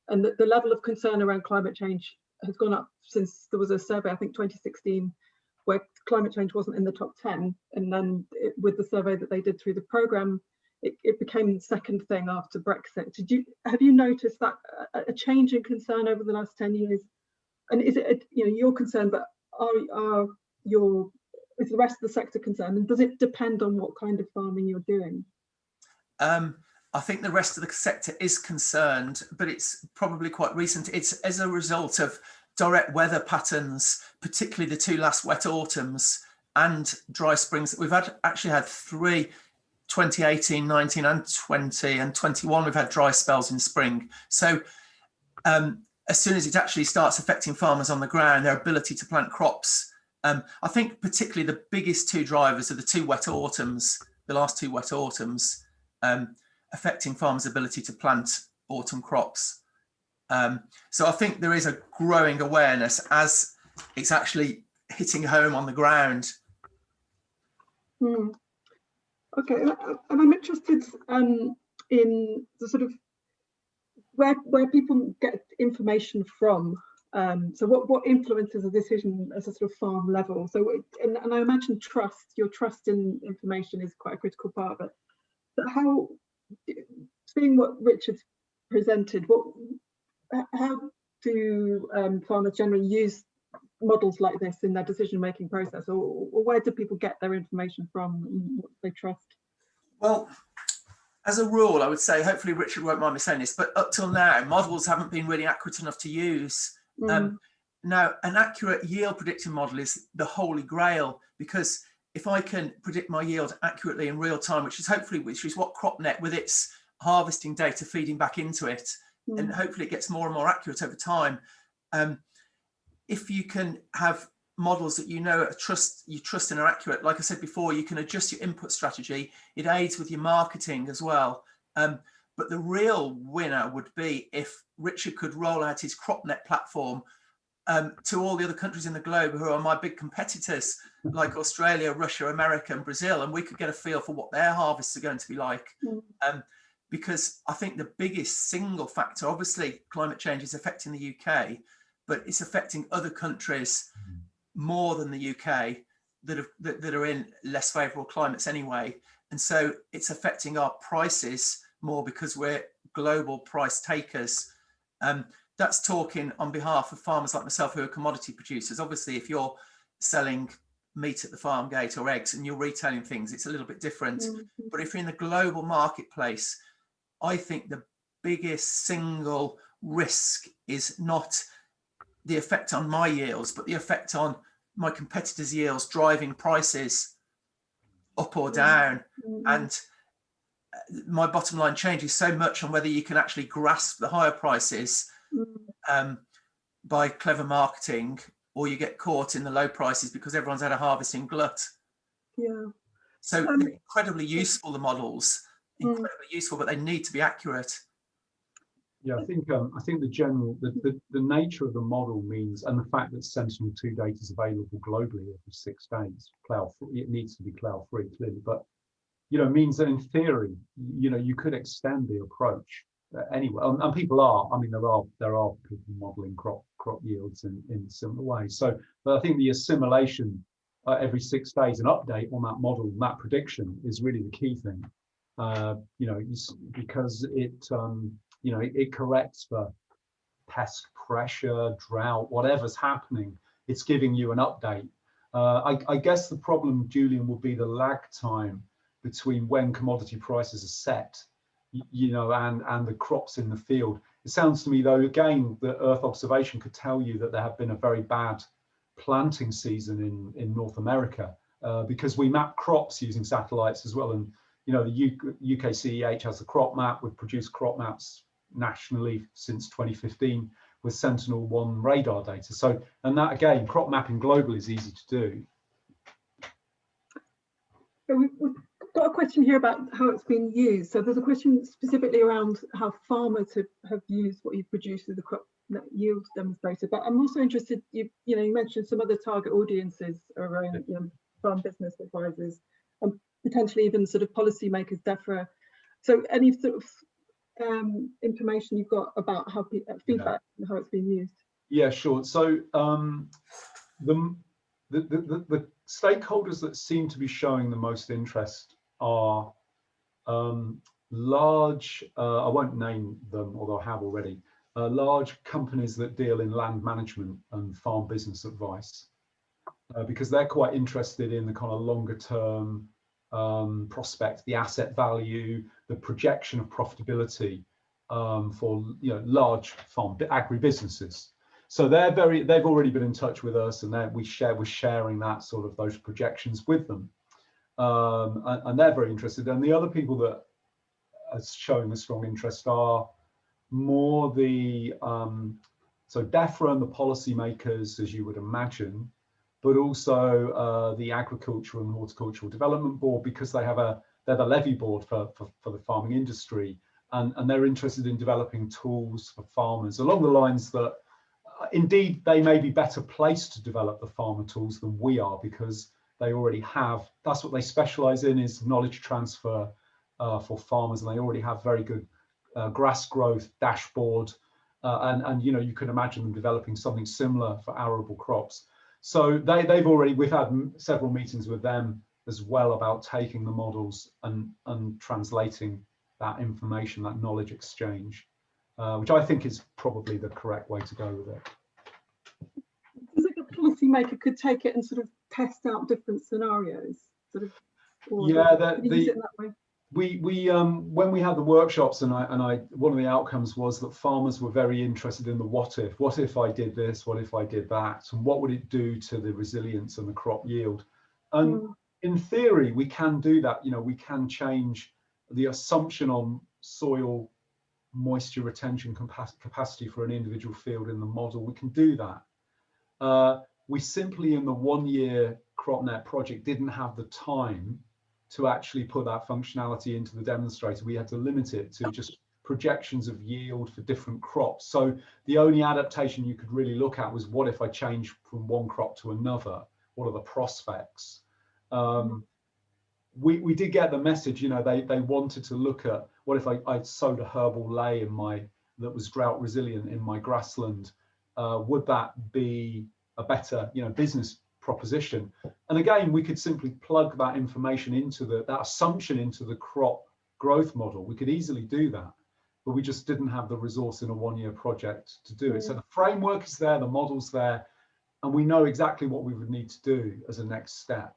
and the level of concern around climate change has gone up since there was a survey, I think 2016, where climate change wasn't in the top 10. And then with the survey that they did through the programme, it became the second thing after Brexit. Have you noticed that a change in concern over the last 10 years? And is it, you're concerned, but is the rest of the sector concerned? And does it depend on what kind of farming you're doing? I think the rest of the sector is concerned, but it's probably quite recent. It's as a result of direct weather patterns, particularly the two last wet autumns and dry springs. We've actually had 3, 2018, 19 and 20 and 21, we've had dry spells in spring. So as soon as it actually starts affecting farmers on the ground, their ability to plant crops, I think particularly the biggest two drivers are the two wet autumns, the last two wet autumns, affecting farmers' ability to plant autumn crops. So I think there is a growing awareness as it's actually hitting home on the ground. Okay, and I'm interested in the sort of where people get information from. So what influences a decision as a sort of farm level? So, and I imagine your trust in information is quite a critical part of it. how, seeing what Richard's presented, how do farmers generally use models like this in their decision-making process, or where do people get their information from, and what do they trust? Well, as a rule, I would say, hopefully Richard won't mind me saying this, but up till now, models haven't been really accurate enough to use. Now, an accurate yield predicting model is the holy grail, because if I can predict my yield accurately in real time, which is what CropNet with its harvesting data feeding back into it, and hopefully it gets more and more accurate over time. If you can have models that you trust and are accurate, like I said before, you can adjust your input strategy. It aids with your marketing as well. But the real winner would be if Richard could roll out his CropNet platform to all the other countries in the globe who are my big competitors, like Australia, Russia, America, and Brazil, and we could get a feel for what their harvests are going to be like. Because I think the biggest single factor, obviously climate change is affecting the UK, but it's affecting other countries more than the UK that are in less favourable climates anyway. And so it's affecting our prices more because we're global price takers. That's talking on behalf of farmers like myself who are commodity producers. Obviously, if you're selling meat at the farm gate or eggs and you're retailing things, it's a little bit different. But if you're in the global marketplace, I think the biggest single risk is not the effect on my yields, but the effect on my competitors' yields driving prices up or down. And my bottom line changes so much on whether you can actually grasp the higher prices by clever marketing, or you get caught in the low prices because everyone's had a harvesting glut. So they're incredibly useful, the models, incredibly useful, but they need to be accurate. Yeah, I think the nature of the model means, and the fact that Sentinel-2 data is available globally every 6 days, it needs to be cloud-free clearly, but means that in theory, you could extend the approach anyway, and people are. I mean, there are people modelling crop yields in similar ways. So, but I think the assimilation every 6 days, an update on that model, that prediction is really the key thing. Because it corrects for pest pressure, drought, whatever's happening. It's giving you an update. I guess the problem, Julian, will be the lag time between when commodity prices are set, and the crops in the field. It sounds to me, though, again, that Earth observation could tell you that there have been a very bad planting season in North America, because we map crops using satellites as well. And the UKCEH has a crop map. We've produced crop maps nationally since 2015 with Sentinel-1 radar data. So, and that again, crop mapping globally is easy to do. So we've got a question here about how it's been used. So there's a question specifically around how farmers have used what you've produced with the crop yield demonstrator. But I'm also interested, you mentioned some other target audiences around farm business advisors and potentially even sort of policymakers, DEFRA. So any sort of information you've got about how feedback and how it's being used? Yeah, sure. So the stakeholders that seem to be showing the most interest are large, I won't name them, although I have already, large companies that deal in land management and farm business advice, because they're quite interested in the kind of longer term prospect, the asset value, the projection of profitability for large farm agribusinesses. So they've already been in touch with us, and we're sharing that sort of those projections with them, and they're very interested. And the other people that are showing a strong interest are more the so DEFRA and the policymakers, as you would imagine, but also the Agricultural and Horticultural Development Board, because they're the levy board for the farming industry, and they're interested in developing tools for farmers along the lines that indeed they may be better placed to develop the farmer tools than we are, because they already have, that's what they specialize in, is knowledge transfer for farmers, and they already have very good grass growth dashboard, and you can imagine them developing something similar for arable crops. So we've had several meetings with them as well about taking the models and translating that information, that knowledge exchange, which I think is probably the correct way to go with it. Do you think a policymaker could take it and sort of test out different scenarios, sort of? Yeah, use it in that way? We when we had the workshops, and I one of the outcomes was that farmers were very interested in the what if I did this, what if I did that, and what would it do to the resilience and the crop yield. And in theory, we can do that. You know, we can change the assumption on soil moisture retention capacity for an individual field in the model. We can do that. We simply, in the 1-year CropNet project, didn't have the time to actually put that functionality into the demonstrator. We had to limit it to just projections of yield for different crops. So the only adaptation you could really look at was, what if I change from one crop to another? What are the prospects? We did get the message, you know, they wanted to look at, what if I sowed a herbal ley in that was drought resilient in my grassland? Would that be a better, you know, business proposition? And again, we could simply plug that information into that assumption into the crop growth model. We could easily do that, but we just didn't have the resource in a 1-year project to do it. So the framework is there, the model's there, and we know exactly what we would need to do as a next step.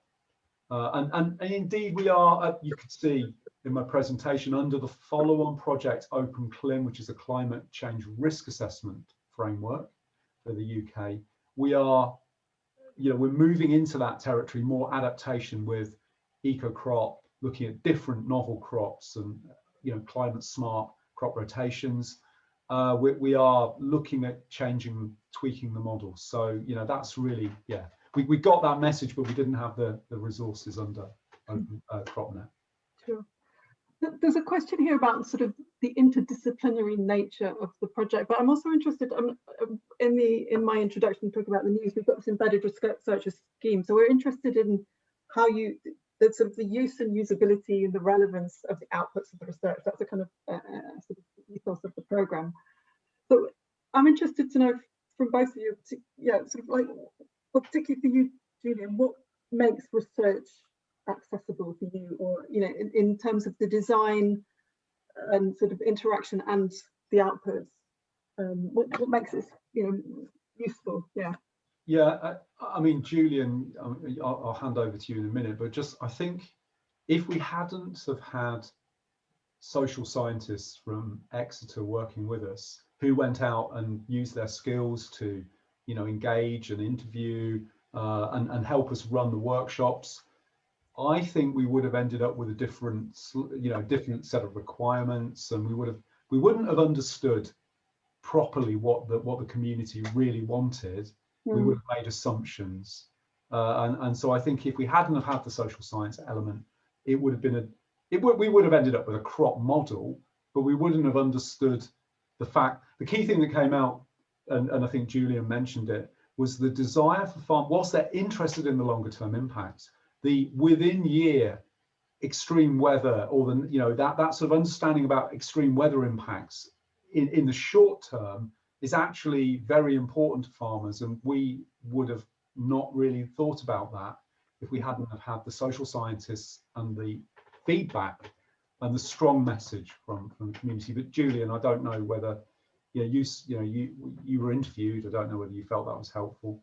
And indeed we are, you could see in my presentation, under the follow-on project Open CLIM, which is a climate change risk assessment framework for the UK, we are, you know, we're moving into that territory, more adaptation with eco-crop, looking at different novel crops and, you know, climate smart crop rotations. We are looking at tweaking the model. So, you know, that's really, yeah, we got that message, but we didn't have the resources under CropNet. Sure. There's a question here about sort of the interdisciplinary nature of the project, but I'm also interested in my introduction, talking about the news, we've got this embedded researcher scheme. So we're interested in how the sort of the use and usability and the relevance of the outputs of the research. That's a kind of sort of ethos of the program. So I'm interested to know from both of you, yeah, sort of like, well, particularly for you, Julian, what makes research accessible for you, or, you know, in terms of the design and sort of interaction and the outputs? What makes it, you know, useful? Yeah, I mean, Julian, I'll hand over to you in a minute, but just, I think if we hadn't have had social scientists from Exeter working with us, who went out and used their skills to, you know, engage and interview and help us run the workshops, I think we would have ended up with a different set of requirements, and we wouldn't have understood properly what the community really wanted. We would have made assumptions, and so I think if we hadn't have had the social science element, it would have been we would have ended up with a crop model, but we wouldn't have understood the key thing that came out, and I think Julian mentioned it, was the desire for farm, whilst they're interested in the longer term impacts, the within year extreme weather, or the, you know, that sort of understanding about extreme weather impacts in the short term is actually very important to farmers, and we would have not really thought about that if we hadn't have had the social scientists and the feedback and the strong message from the community. But Julian, I don't know whether, you were interviewed. I don't know whether you felt that was helpful.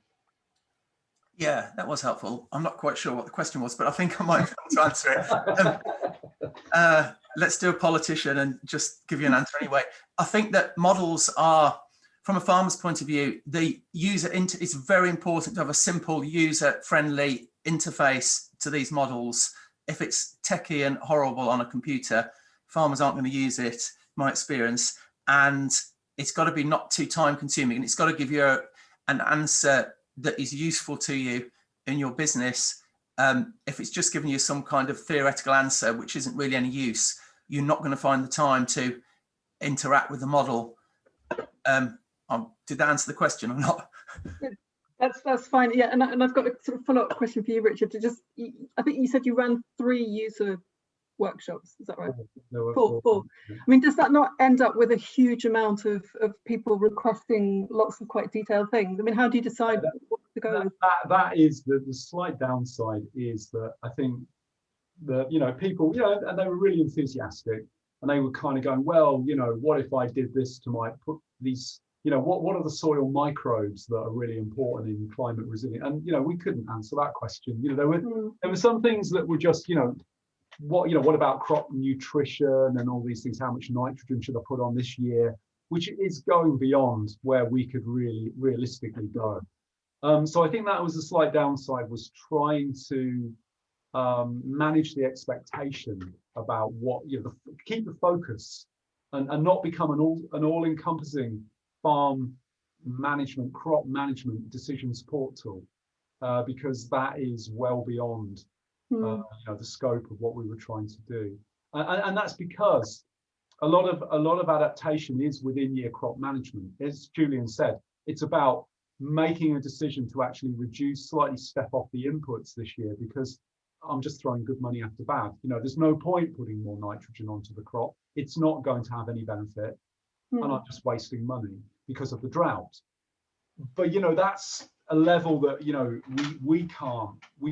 Yeah, that was helpful. I'm not quite sure what the question was, but I think I might be able to answer it. Let's do a politician and just give you an answer anyway. I think that models are, from a farmer's point of view, the user it's very important to have a simple user-friendly interface to these models. If it's techie and horrible on a computer, farmers aren't going to use it, my experience. And it's got to be not too time consuming, and it's got to give you an answer that is useful to you in your business. If it's just giving you some kind of theoretical answer, which isn't really any use, you're not going to find the time to interact with the model. Did that answer the question or not? That's fine. Yeah, and I've got a sort of follow-up question for you, Richard. I think you said you ran 3 user workshops, is that right? There were Four. I mean, does that not end up with a huge amount of people requesting lots of quite detailed things? I mean, how do you decide what to go with? That is the slight downside, is that I think that, you know, people, you know, and they were really enthusiastic, and they were kind of going, well, you know, what if I did this to put these, you know, what are the soil microbes that are really important in climate resilience? And, you know, we couldn't answer that question. You know, there were some things that were just, you know, what about crop nutrition and all these things? How much nitrogen should I put on this year? Which is going beyond where we could really realistically go. So I think that was a slight downside, was trying to manage the expectation about what, you know, keep the focus and not become an all-encompassing farm management, crop management decision support tool, because that is well beyond you know, the scope of what we were trying to do, and that's because a lot of adaptation is within year crop management. As Julian said, it's about making a decision to actually slightly step off the inputs this year, because I'm just throwing good money after bad. You know, there's no point putting more nitrogen onto the crop. It's not going to have any benefit, and I'm just wasting money because of the drought. But, you know, that's a level that, you know, we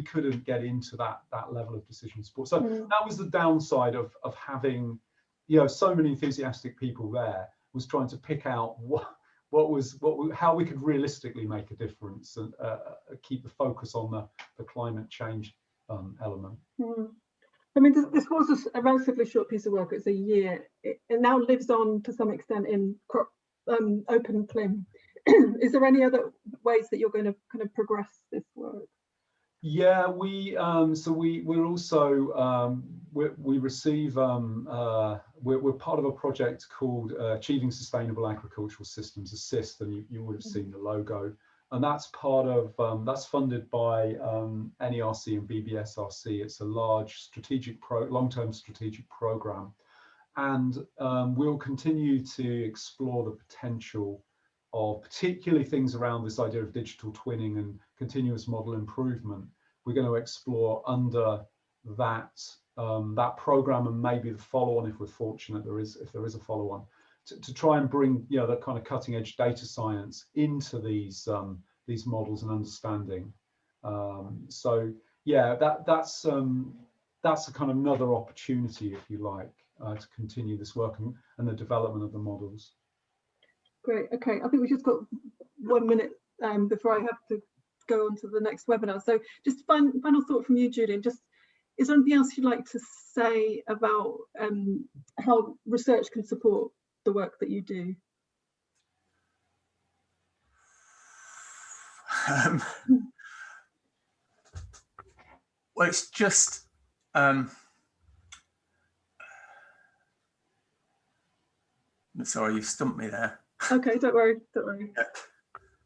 couldn't get into that level of decision support. So that was the downside of having, you know, so many enthusiastic people there, was trying to pick out how we could realistically make a difference and keep the focus on the climate change element. I mean, this was a relatively short piece of work. It's a year. It now lives on to some extent in open CLIM. Is there any other ways that you're going to kind of progress this work? Yeah, we're also we receive we're part of a project called Achieving Sustainable Agricultural Systems Assist, and you would have seen the logo, and that's part of that's funded by NERC and BBSRC. It's a large long-term strategic program, and we'll continue to explore the potential of particularly things around this idea of digital twinning and continuous model improvement. We're going to explore under that program, and maybe the follow-on, if we're fortunate, if there is a follow-on, to try and bring, you know, that kind of cutting-edge data science into these models and understanding. So yeah, that's a kind of another opportunity, if you like, to continue this work and the development of the models. Great. Okay, I think we just got 1 minute before I have to go on to the next webinar. So just final thought from you, Julian. Just, is there anything else you'd like to say about how research can support the work that you do? Well, it's just sorry, you've stumped me there. Okay, don't worry.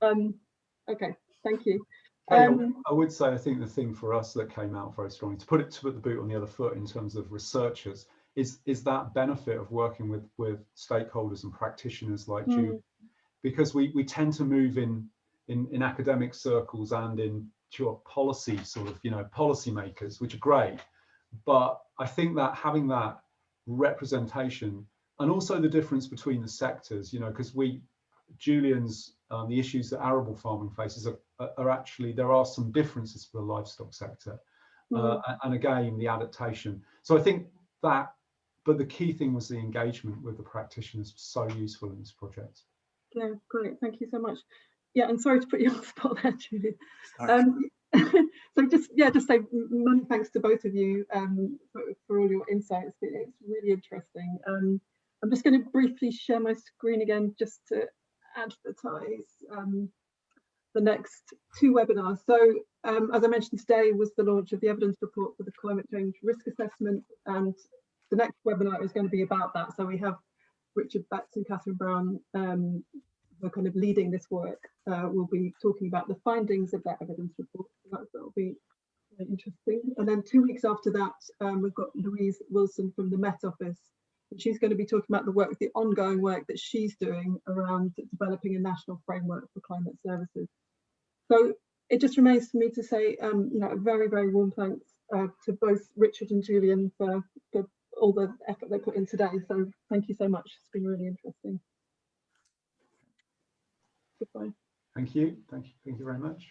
Okay, thank you. I would say, I think the thing for us that came out very strongly, to put the boot on the other foot in terms of researchers, is that benefit of working with stakeholders and practitioners like you, because we tend to move in academic circles and in policy sort of, you know, policymakers, which are great, but I think that having that representation, and also the difference between the sectors, you know, because Julian's the issues that arable farming faces are actually, there are some differences for the livestock sector, and again the adaptation. So I think that, but the key thing was the engagement with the practitioners was so useful in this project. Yeah, great, thank you so much. Yeah, and sorry to put you on the spot there, Julian. So just say many thanks to both of you for all your insights. It's really interesting. I'm just going to briefly share my screen again just to advertise the next two webinars. So as I mentioned, today was the launch of the evidence report for the climate change risk assessment, and the next webinar is going to be about that. So we have Richard Betts and Catherine Brown, who are kind of leading this work. We'll be talking about the findings of that evidence report. So that'll be very interesting. And then 2 weeks after that, we've got Louise Wilson from the Met Office, and she's going to be talking about the ongoing work that she's doing around developing a national framework for climate services. So it just remains for me to say, you know, a very, very warm thanks to both Richard and Julian for all the effort they put in today. So thank you so much. It's been really interesting. Goodbye. Thank you very much.